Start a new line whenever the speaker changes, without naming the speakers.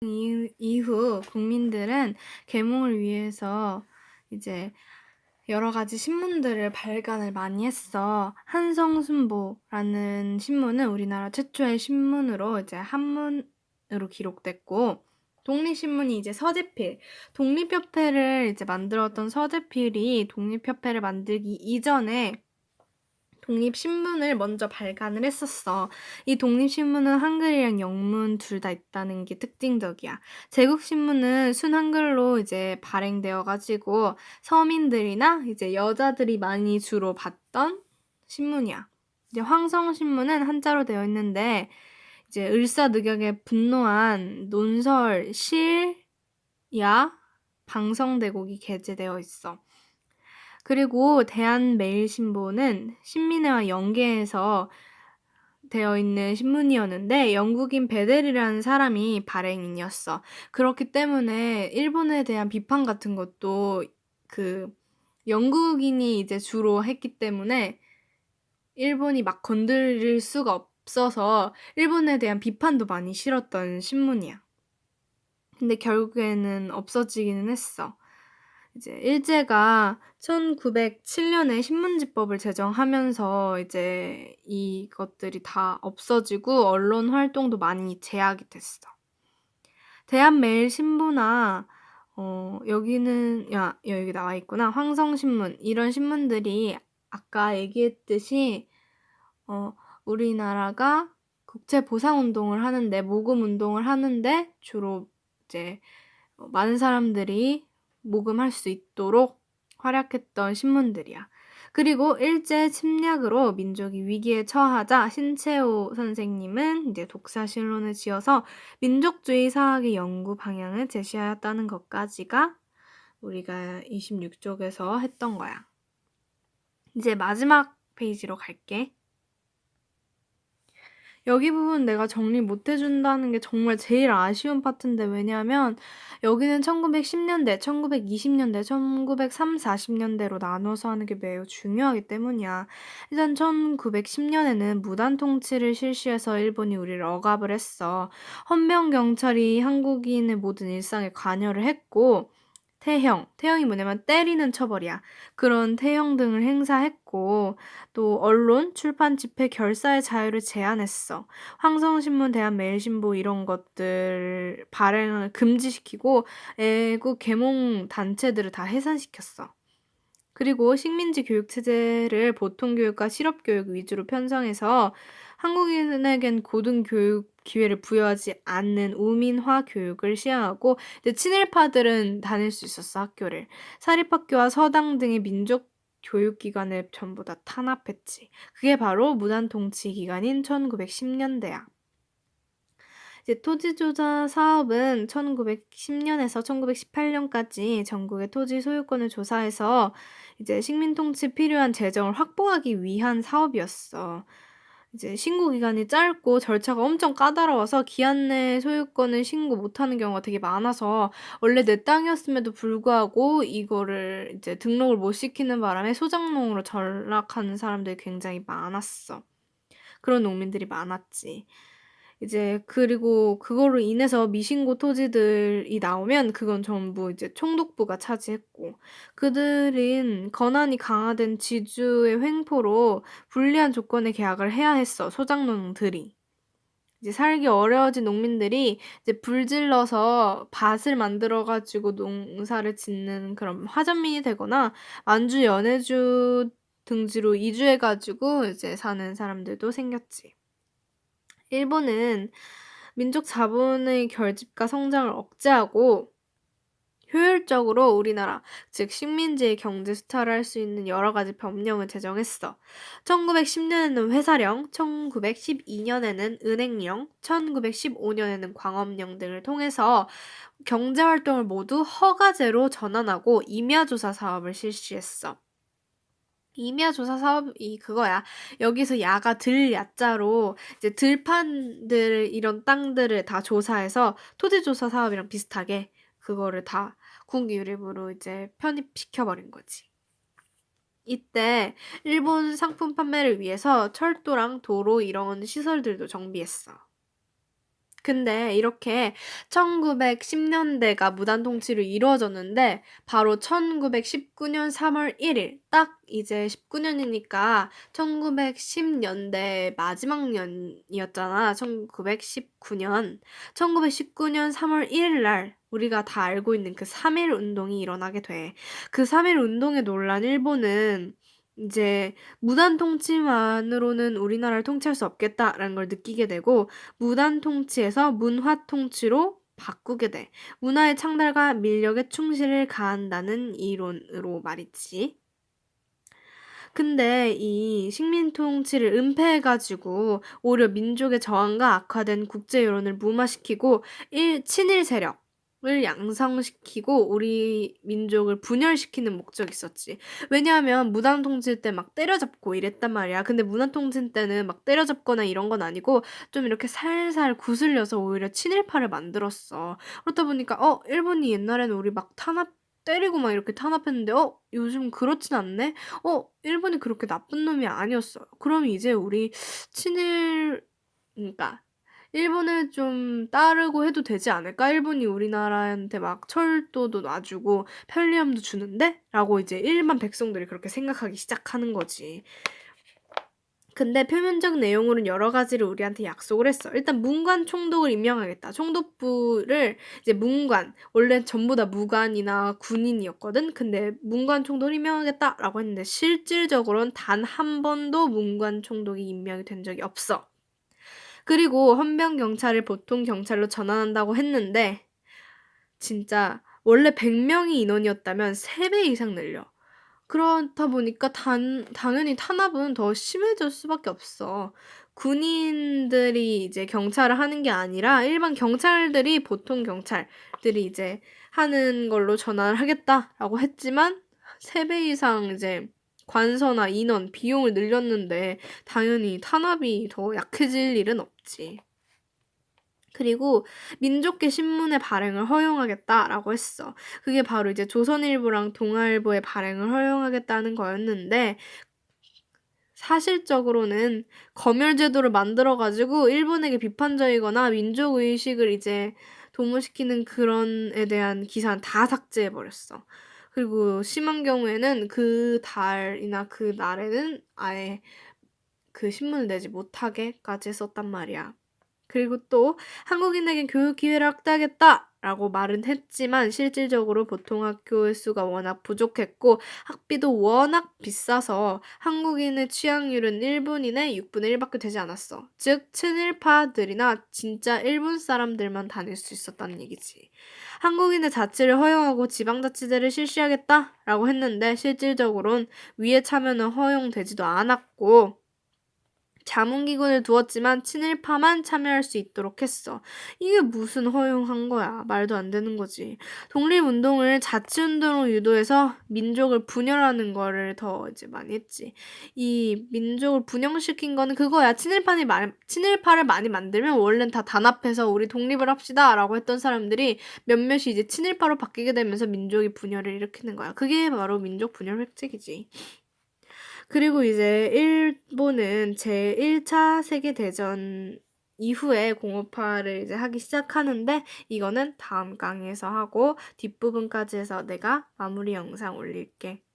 이후 국민들은 계몽을 위해서 이제 여러 가지 신문들을 발간을 많이 했어. 한성순보라는 신문은 우리나라 최초의 신문으로 이제 한문으로 기록됐고, 독립신문이 이제 서재필, 독립협회를 이제 만들었던 서재필이 독립협회를 만들기 이전에 독립신문을 먼저 발간을 했었어. 이 독립신문은 한글이랑 영문 둘 다 있다는 게 특징적이야. 제국신문은 순한글로 이제 발행되어가지고 서민들이나 이제 여자들이 많이 주로 봤던 신문이야. 이제 황성신문은 한자로 되어 있는데 이제 을사늑약에 분노한 논설, 시, 야, 방성대곡이 게재되어 있어. 그리고 대한매일신보는 신민회와 연계해서 되어 있는 신문이었는데 영국인 베델이라는 사람이 발행인이었어. 그렇기 때문에 일본에 대한 비판 같은 것도 그 영국인이 이제 주로 했기 때문에 일본이 막 건드릴 수가 없어서 일본에 대한 비판도 많이 실었던 신문이야. 근데 결국에는 없어지기는 했어. 이제 일제가 1907년에 신문지법을 제정하면서 이제 이것들이 다 없어지고 언론 활동도 많이 제약이 됐어. 대한매일신보나 여기는 여기 나와 있구나. 황성신문 이런 신문들이 아까 얘기했듯이 우리나라가 국제보상운동을 하는데 모금운동을 하는데 주로 이제 많은 사람들이 모금할 수 있도록 활약했던 신문들이야. 그리고 일제 침략으로 민족이 위기에 처하자 신채호 선생님은 이제 독사실론을 지어서 민족주의 사학의 연구 방향을 제시하였다는 것까지가 우리가 26쪽에서 했던 거야. 이제 마지막 페이지로 갈게. 여기 부분 내가 정리 못 해준다는 게 정말 제일 아쉬운 파트인데 왜냐하면 여기는 1910년대, 1920년대, 1930, 40년대로 나눠서 하는 게 매우 중요하기 때문이야. 일단 1910년에는 무단 통치를 실시해서 일본이 우리를 억압을 했어. 헌병 경찰이 한국인의 모든 일상에 관여를 했고 태형이 뭐냐면 때리는 처벌이야. 그런 태형 등을 행사했고 또 언론, 출판, 집회, 결사의 자유를 제한했어. 황성신문, 대한매일신보 이런 것들 발행을 금지시키고 애국 계몽 단체들을 다 해산시켰어. 그리고 식민지 교육 체제를 보통교육과 실업교육 위주로 편성해서 한국인에겐 고등교육 기회를 부여하지 않는 우민화 교육을 시행하고 이제 친일파들은 다닐 수 있었어, 학교를. 사립학교와 서당 등의 민족 교육기관을 전부 다 탄압했지. 그게 바로 무단통치 기간인 1910년대야. 이제 토지조사 사업은 1910년에서 1918년까지 전국의 토지 소유권을 조사해서 이제 식민통치 필요한 재정을 확보하기 위한 사업이었어. 이제 신고 기간이 짧고 절차가 엄청 까다로워서 기한 내에 소유권을 신고 못하는 경우가 되게 많아서 원래 내 땅이었음에도 불구하고 이거를 이제 등록을 못 시키는 바람에 소장농으로 전락하는 사람들이 굉장히 많았어. 그런 농민들이 많았지. 이제 그리고 그거로 인해서 미신고 토지들이 나오면 그건 전부 이제 총독부가 차지했고 그들은 권한이 강화된 지주의 횡포로 불리한 조건의 계약을 해야 했어. 소장농들이. 이제 살기 어려워진 농민들이 이제 불질러서 밭을 만들어 가지고 농사를 짓는 그런 화전민이 되거나 만주 연해주 등지로 이주해 가지고 이제 사는 사람들도 생겼지. 일본은 민족 자본의 결집과 성장을 억제하고 효율적으로 우리나라, 즉 식민지의 경제 수탈을 할 수 있는 여러 가지 법령을 제정했어. 1910년에는 회사령, 1912년에는 은행령, 1915년에는 광업령 등을 통해서 경제활동을 모두 허가제로 전환하고 임야조사 사업을 실시했어. 임야조사 사업이 그거야. 여기서 야가 야자로 이제 들판들 이런 땅들을 다 조사해서 토지조사 사업이랑 비슷하게 그거를 다 국유립으로 이제 편입시켜버린 거지. 이때 일본 상품 판매를 위해서 철도랑 도로 이런 시설들도 정비했어. 근데 이렇게 1910년대가 무단 통치로 이루어졌는데 바로 1919년 3월 1일 딱 이제 19년이니까 1910년대 마지막 년이었잖아. 1919년. 1919년 3월 1일 날 우리가 다 알고 있는 그 3.1 운동이 일어나게 돼. 그 3.1 운동에 놀란 일본은 이제 무단 통치만으로는 우리나라를 통치할 수 없겠다라는 걸 느끼게 되고 무단 통치에서 문화 통치로 바꾸게 돼. 문화의 창달과 밀력에 충실을 가한다는 이론으로 말이지. 근데 이 식민 통치를 은폐해가지고 오히려 민족의 저항과 악화된 국제 여론을 무마시키고 친일 세력을 양성시키고 우리 민족을 분열시키는 목적이 있었지. 왜냐하면 무단 통치 때 막 때려잡고 이랬단 말이야. 근데 무단 통치 때는 막 때려잡거나 이런 건 아니고 좀 이렇게 살살 구슬려서 오히려 친일파를 만들었어. 그렇다 보니까 일본이 옛날에는 우리 막 때리고 막 이렇게 탄압했는데 요즘 그렇진 않네? 일본이 그렇게 나쁜 놈이 아니었어요. 그럼 이제 우리 그러니까 일본을 좀 따르고 해도 되지 않을까? 일본이 우리나라한테 막 철도도 놔주고 편리함도 주는데? 라고 이제 일반 백성들이 그렇게 생각하기 시작하는 거지. 근데 표면적 내용으로는 여러 가지를 우리한테 약속을 했어. 일단 문관 총독을 임명하겠다. 총독부를 이제 문관, 원래 전부 다 무관이나 군인이었거든. 근데 문관 총독을 임명하겠다라고 했는데 실질적으로는 단 한 번도 문관 총독이 임명이 된 적이 없어. 그리고 헌병 경찰을 보통 경찰로 전환한다고 했는데 진짜 원래 100명이 인원이었다면 3배 이상 늘려. 그렇다 보니까 당연히 탄압은 더 심해질 수밖에 없어. 군인들이 이제 경찰을 하는 게 아니라 일반 경찰들이 보통 경찰들이 이제 하는 걸로 전환을 하겠다라고 했지만 3배 이상 이제 관서나 인원, 비용을 늘렸는데 당연히 탄압이 더 약해질 일은 없지. 그리고 민족계 신문의 발행을 허용하겠다라고 했어. 그게 바로 이제 조선일보랑 동아일보의 발행을 허용하겠다는 거였는데 사실적으로는 검열제도를 만들어가지고 일본에게 비판적이거나 민족의식을 이제 도모시키는 그런 에 대한 기사는 다 삭제해버렸어. 그리고 심한 경우에는 그 달이나 그 날에는 아예 그 신문을 내지 못하게까지 했었단 말이야. 그리고 또 한국인에겐 교육 기회를 확대하겠다라고 말은 했지만 실질적으로 보통 학교의 수가 워낙 부족했고 학비도 워낙 비싸서 한국인의 취학률은 일본인의 6분의 1밖에 되지 않았어. 즉 친일파들이나 진짜 일본 사람들만 다닐 수 있었다는 얘기지. 한국인의 자치를 허용하고 지방자치제를 실시하겠다라고 했는데 실질적으로는 위의 참여는 허용되지도 않았고 자문기구를 두었지만 친일파만 참여할 수 있도록 했어. 이게 무슨 허용한 거야. 말도 안 되는 거지. 독립운동을 자치운동으로 유도해서 민족을 분열하는 거를 더 이제 많이 했지. 이 민족을 분열시킨 거는 그거야. 친일파를 많이 만들면 원래는 다 단합해서 우리 독립을 합시다 라고 했던 사람들이 몇몇이 이제 친일파로 바뀌게 되면서 민족이 분열을 일으키는 거야. 그게 바로 민족 분열 획책이지. 그리고 이제 일본은 제1차 세계대전 이후에 공업화를 이제 하기 시작하는데 이거는 다음 강의에서 하고 뒷부분까지 해서 내가 마무리 영상 올릴게.